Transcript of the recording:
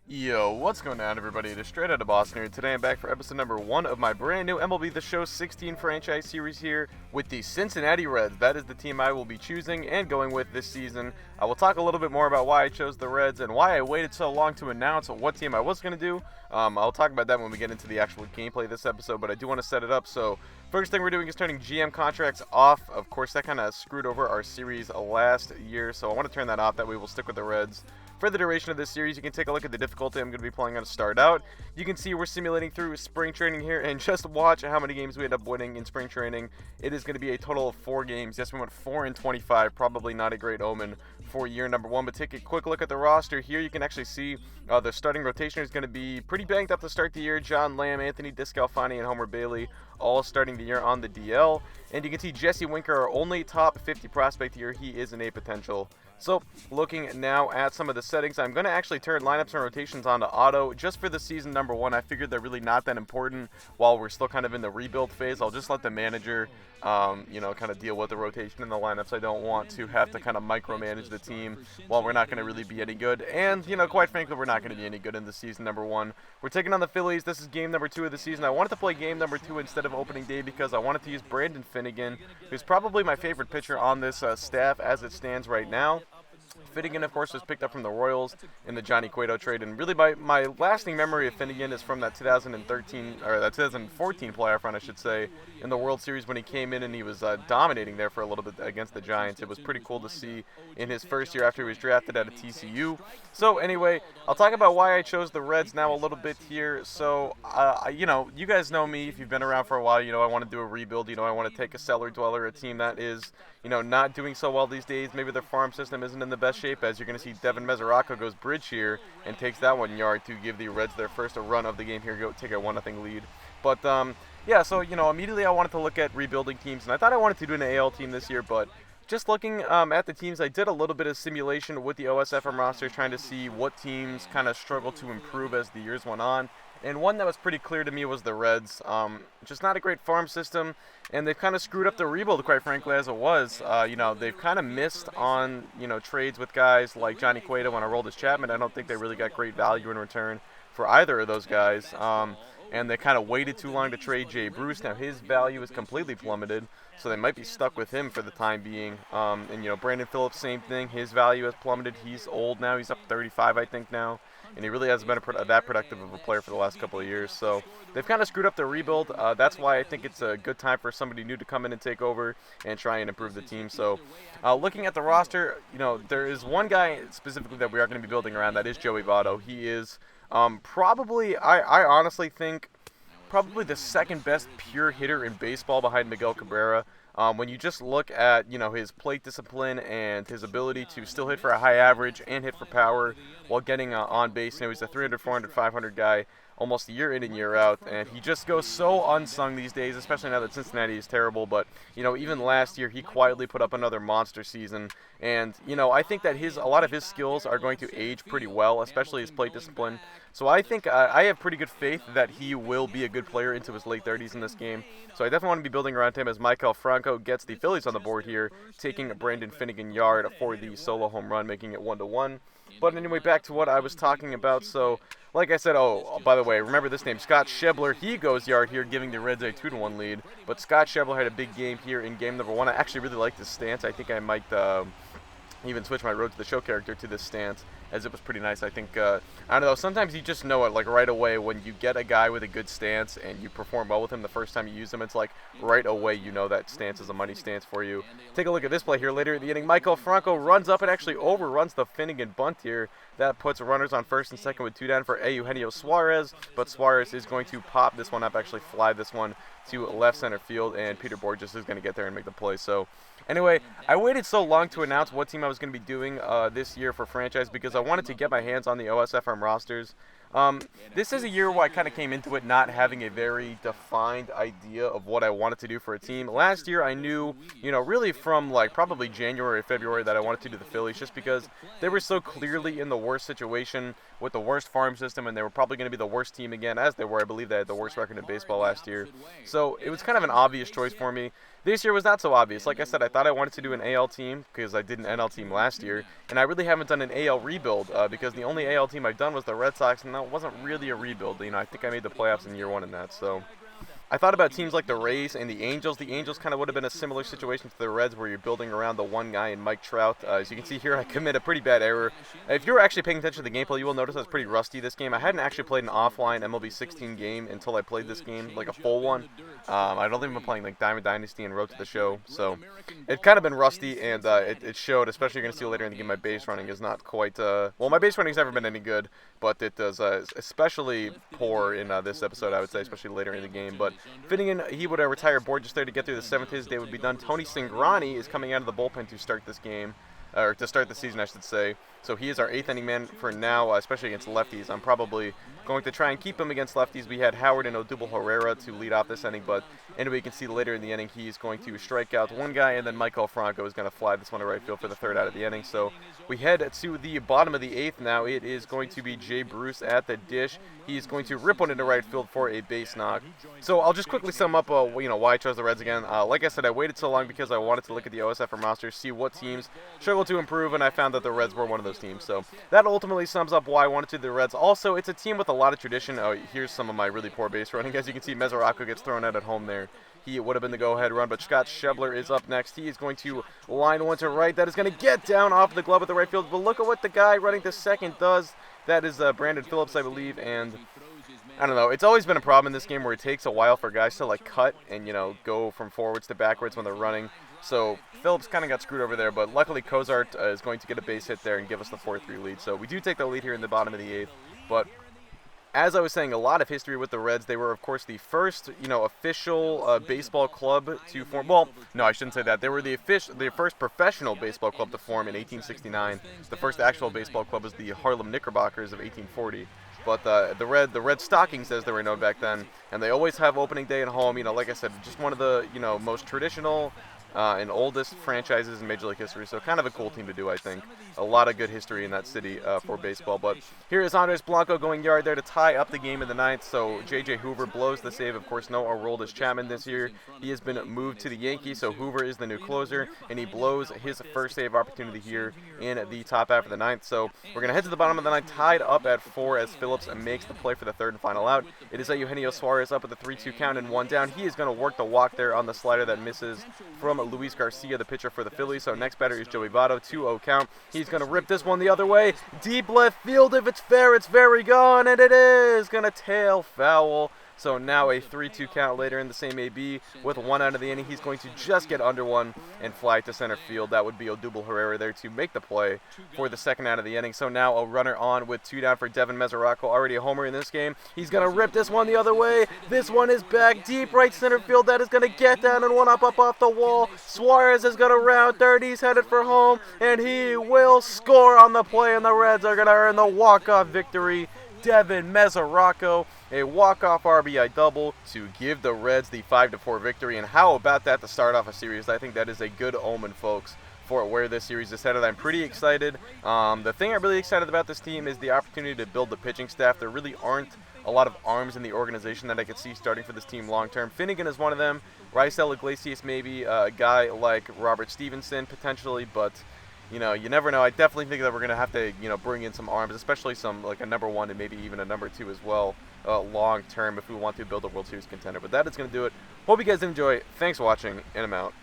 Yo, what's going on, everybody? It is Straight Outta Boston here. Today I'm back for episode number 1 of my brand new MLB The Show 16 franchise series here with the Cincinnati Reds. That is the team I will be choosing and going with this season. I will talk a little bit more about why I chose the Reds and why I waited so long to announce what team I was going to do. I'll talk about that when we get into the actual gameplay this episode, but I do want to set it up. So first thing we're doing is turning GM contracts off. Of course, that kind of screwed over our series last year, so I want to turn that off. That way we'll stick with the Reds for the duration of this series. You can take a look at the difficulty I'm going to be playing on to start out. You can see we're simulating through spring training here, and just watch how many games we end up winning in spring training. It is going to be a total of 4 games. Yes, we went 4-25, probably not a great omen for year number 1, but take a quick look at the roster here. You can actually see the starting rotation is going to be pretty banged up to start the year. John Lamb, Anthony Discalfani, and Homer Bailey all starting the year on the DL. And you can see Jesse Winker, our only top 50 prospect here. He is an A potential. So, looking now at some of the settings, I'm going to actually turn lineups and rotations onto auto just for the season number 1. I figured they're really not that important while we're still kind of in the rebuild phase. I'll just let the manager, kind of deal with the rotation in the lineups. I don't want to have to kind of micromanage the team while we're not going to really be any good. And, quite frankly, we're not going to be any good in the season number 1. We're taking on the Phillies. This is game number 2 of the season. I wanted to play game number 2 instead of opening day because I wanted to use Brandon Finnegan, who's probably my favorite pitcher on this staff as it stands right now. Finnegan, of course, was picked up from the Royals in the Johnny Cueto trade, and really my lasting memory of Finnegan is from that 2014 playoff run, I should say, in the World Series when he came in and he was dominating there for a little bit against the Giants. It was pretty cool to see in his first year after he was drafted out of TCU. So anyway, I'll talk about why I chose the Reds now a little bit here. So, you guys know me. If you've been around for a while, I want to do a rebuild. I want to take a cellar dweller, a team that is, not doing so well these days. Maybe their farm system isn't in the best shape, as you're going to see Devin Mesoraco goes bridge here and takes that 1 yard to give the Reds their first run of the game here, take a 1-0 lead. But, so, immediately I wanted to look at rebuilding teams, and I thought I wanted to do an AL team this year, but just looking at the teams, I did a little bit of simulation with the OSFM roster, trying to see what teams kind of struggled to improve as the years went on. And one that was pretty clear to me was the Reds. Just not a great farm system, and they've kind of screwed up the rebuild, quite frankly, as it was. They've kind of missed on, trades with guys like Johnny Cueto and Aroldis Chapman. I don't think they really got great value in return for either of those guys. And they kind of waited too long to trade Jay Bruce. Now his value is completely plummeted, so they might be stuck with him for the time being. Brandon Phillips, same thing. His value has plummeted. He's old now. He's up 35, I think, now. And he really hasn't been that productive of a player for the last couple of years. So they've kind of screwed up the rebuild. That's why I think it's a good time for somebody new to come in and take over and try and improve the team. So looking at the roster, there is one guy specifically that we are going to be building around. That is Joey Votto. He is probably, I honestly think, probably the second best pure hitter in baseball behind Miguel Cabrera. When you just look at, his plate discipline and his ability to still hit for a high average and hit for power while getting on base. He's a 300, 400, 500 guy almost year in and year out, and he just goes so unsung these days, especially now that Cincinnati is terrible. But, even last year, he quietly put up another monster season. And, I think that a lot of his skills are going to age pretty well, especially his plate discipline. So I think I have pretty good faith that he will be a good player into his late 30s in this game. So I definitely want to be building around him as Maikel Franco gets the Phillies on the board here, taking a Brandon Finnegan yard for the solo home run, making it 1-1. But anyway, back to what I was talking about. So, like I said, by the way, remember this name, Scott Schebler. He goes yard here, giving the Reds a 2-1 lead. But Scott Schebler had a big game here in game number 1. I actually really liked his stance. I think I might even switch my Road to the Show character to this stance, as it was pretty nice. I think, I don't know, sometimes you just know it, like, right away when you get a guy with a good stance and you perform well with him the first time you use him. It's like right away you know that stance is a money stance for you. Take a look at this play here later in the inning. Maikel Franco runs up and actually overruns the Finnegan bunt here. That puts runners on first and second with 2 down for Eugenio Suarez, but Suarez is going to pop this one up, actually fly this one to left center field, and Peter Borges is going to get there and make the play. So anyway, I waited so long to announce what team I was going to be doing this year for franchise because I wanted to get my hands on the OSFM rosters. This is a year where I kind of came into it not having a very defined idea of what I wanted to do for a team. Last year I knew, really from like probably January or February that I wanted to do the Phillies just because they were so clearly in the worst situation with the worst farm system, and they were probably going to be the worst team again, as they were. I believe they had the worst record in baseball last year. So it was kind of an obvious choice for me. This year was not so obvious. Like I said, I thought I wanted to do an AL team because I did an NL team last year, and I really haven't done an AL rebuild because the only AL team I've done was the Red Sox, and that wasn't really a rebuild. I think I made the playoffs in year 1 in that, so I thought about teams like the Rays and the Angels. The Angels kind of would have been a similar situation to the Reds where you're building around the one guy in Mike Trout. As you can see here, I commit a pretty bad error. If you're actually paying attention to the gameplay, you will notice I was pretty rusty this game. I hadn't actually played an offline MLB 16 game until I played this game, like a full one. I don't think I've been playing like Diamond Dynasty and Road to the Show, so it kind of been rusty, and it showed, especially you're going to see later in the game, my base running is not quite, well, my base running's never been any good, but it does especially poor in this episode, I would say, especially later in the game. But fitting in, he would retire board just there to get through the 7th. His day would be done. Tony Cingrani is coming out of the bullpen to start this game, or to start the season, I should say. So he is our 8th inning man for now, especially against lefties. I'm probably going to try and keep him against lefties. We had Howard and Odubel Herrera to lead off this inning, but anyway, you can see later in the inning he's going to strike out one guy, and then Michael Franco is going to fly this one to right field for the 3rd out of the inning. So we head to the bottom of the 8th now. It is going to be Jay Bruce at the dish. He's going to rip one into right field for a base knock. So I'll just quickly sum up why I chose the Reds again. Like I said, I waited so long because I wanted to look at the OSFM roster, see what teams struggle to improve, and I found that the Reds were one of those teams. So that ultimately sums up why I wanted to do the Reds. Also, it's a team with a lot of tradition. Oh, here's some of my really poor base running. As you can see, Mesoraco gets thrown out at home there. He would have been the go-ahead run, but Scott Schebler is up next. He is going to line one to right. That is going to get down off the glove at the right field. But look at what the guy running to second does. That is Brandon Phillips, I believe, and I don't know. It's always been a problem in this game where it takes a while for guys to cut and go from forwards to backwards when they're running. So Phillips kind of got screwed over there, but luckily Cozart is going to get a base hit there and give us the 4-3 lead. So we do take the lead here in the bottom of the 8th, but as I was saying, a lot of history with the Reds. They were, of course, the first, official baseball club to form. Well, no, I shouldn't say that. They were the first professional baseball club to form in 1869. The first actual baseball club was the Harlem Knickerbockers of 1840. But the Red Stockings, as they were known back then, and they always have opening day at home. Like I said, just one of the most traditional and oldest franchises in Major League history. So kind of a cool team to do, I think. A lot of good history in that city for baseball. But here is Andres Blanco going yard there to tie up the game in the 9th. So J.J. Hoover blows the save. Of course, no Aroldis Chapman this year. He has been moved to the Yankees, so Hoover is the new closer, and he blows his first save opportunity here in the top half of the 9th. So we're going to head to the bottom of the 9th, tied up at 4 as Phillips makes the play for the 3rd and final out. It is Eugenio Suarez up with a 3-2 count and 1 down. He is going to work the walk there on the slider that misses from Luis Garcia, the pitcher for the Phillies. So next batter is Joey Votto, 2-0 count. He's going to rip this one the other way. Deep left field. If it's fair, it's very gone, and it is going to tail foul. So now a 3-2 count later in the same AB with 1 out of the inning. He's going to just get under one and fly to center field. That would be Odubel Herrera there to make the play for the 2nd out of the inning. So now a runner on with 2 down for Devin Mesoraco, already a homer in this game. He's going to rip this one the other way. This one is back deep right center field. That is going to get down and one up off the wall. Suarez is going to round third. He's headed for home, and he will score on the play, and the Reds are going to earn the walk-off victory. Devin Mesoraco, a walk-off RBI double to give the Reds the 5-4 victory. And how about that to start off a series? I think that is a good omen, folks, for where this series is headed. I'm pretty excited. The thing I'm really excited about this team is the opportunity to build the pitching staff. There really aren't a lot of arms in the organization that I could see starting for this team long term. Finnegan is one of them. Raisel Iglesias maybe, a guy like Robert Stevenson potentially, but you never know. I definitely think that we're going to have to, bring in some arms, especially some like a number 1 and maybe even a number 2 as well, long term if we want to build a World Series contender. But that is going to do it. Hope you guys enjoy. Thanks for watching, and I'm out.